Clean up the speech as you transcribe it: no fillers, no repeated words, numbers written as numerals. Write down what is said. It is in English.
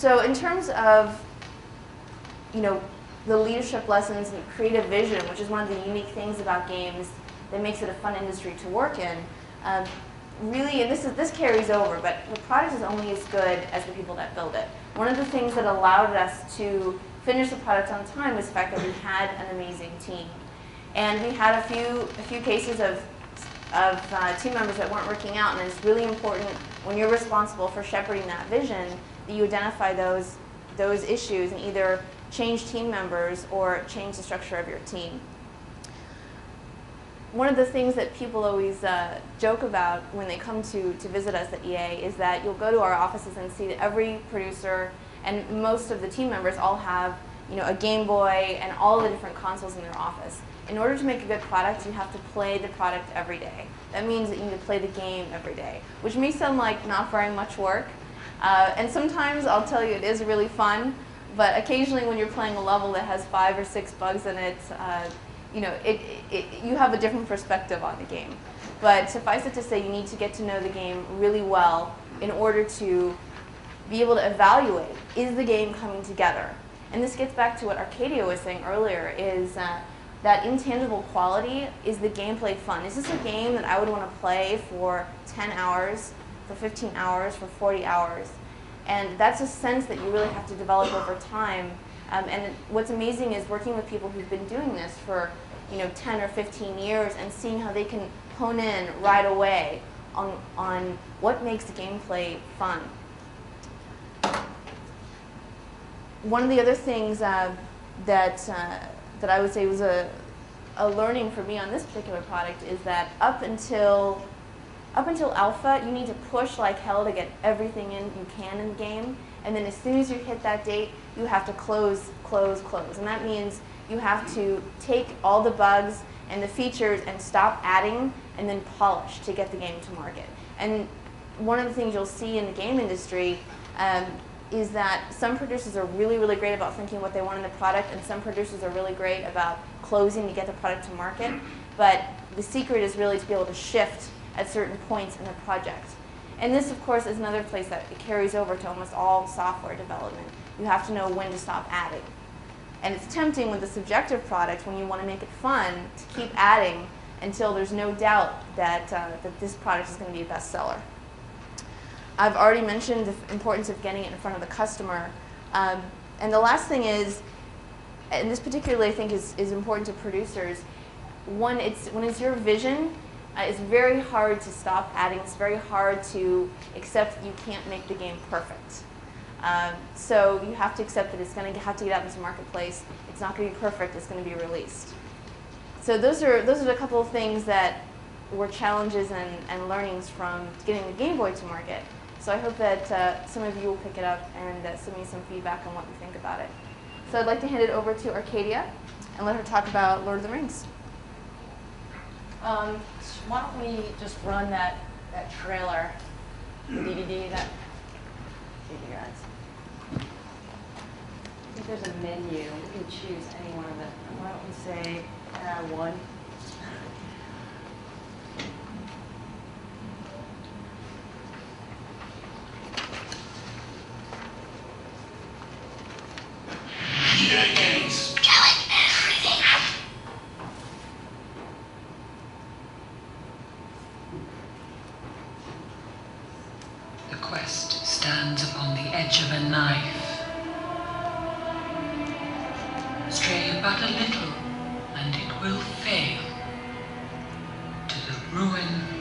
So in terms of, the leadership lessons and creative vision, which is one of the unique things about games that makes it a fun industry to work in, really, and this carries over, but the product is only as good as the people that build it. One of the things that allowed us to finish the product on time was the fact that we had an amazing team. And we had a few cases of team members that weren't working out, and it's really important when you're responsible for shepherding that vision that you identify those issues and either change team members or change the structure of your team. One of the things that people always joke about when they come to visit us at EA is that you'll go to our offices and see that every producer and most of the team members all have a Game Boy and all the different consoles in their office. In order to make a good product, you have to play the product every day. That means that you need to play the game every day, which may sound like not very much work. And sometimes, I'll tell you, it is really fun. But occasionally when you're playing a level that has 5 or 6 bugs in it, you have a different perspective on the game. But suffice it to say, you need to get to know the game really well in order to be able to evaluate, is the game coming together? And this gets back to what Arcadia was saying earlier, is that intangible quality, is the gameplay fun? Is this a game that I would want to play for 10 hours, for 15 hours, for 40 hours? And that's a sense that you really have to develop over time. And what's amazing is working with people who've been doing this for 10 or 15 years and seeing how they can hone in right away on what makes the gameplay fun. One of the other things that I would say was a learning for me on this particular product is that up until alpha, you need to push like hell to get everything in you can in the game. And then as soon as you hit that date, you have to close. And that means you have to take all the bugs and the features and stop adding and then polish to get the game to market. And one of the things you'll see in the game industry is that some producers are really, really great about thinking what they want in the product, and some producers are really great about closing to get the product to market. But the secret is really to be able to shift at certain points in the project. And this, of course, is another place that it carries over to almost all software development. You have to know when to stop adding. And it's tempting with a subjective product, when you want to make it fun, to keep adding until there's no doubt that this product is going to be a bestseller. I've already mentioned the importance of getting it in front of the customer. And the last thing is, and this particularly I think is important to producers, when it's your vision, it's very hard to stop adding. It's very hard to accept that you can't make the game perfect. So you have to accept that it's going to have to get out into the marketplace. It's not going to be perfect. It's going to be released. So those are a couple of things that were challenges and learnings from getting the Game Boy to market. So I hope that some of you will pick it up and send me some feedback on what you think about it. So I'd like to hand it over to Arcadia and let her talk about Lord of the Rings. Why don't we just run that trailer, the DVD, that DVD guys. I think there's a menu. We can choose any one of them. Why don't we say one? The quest stands upon the edge of a knife. Stray but a little, and it will fail to the ruin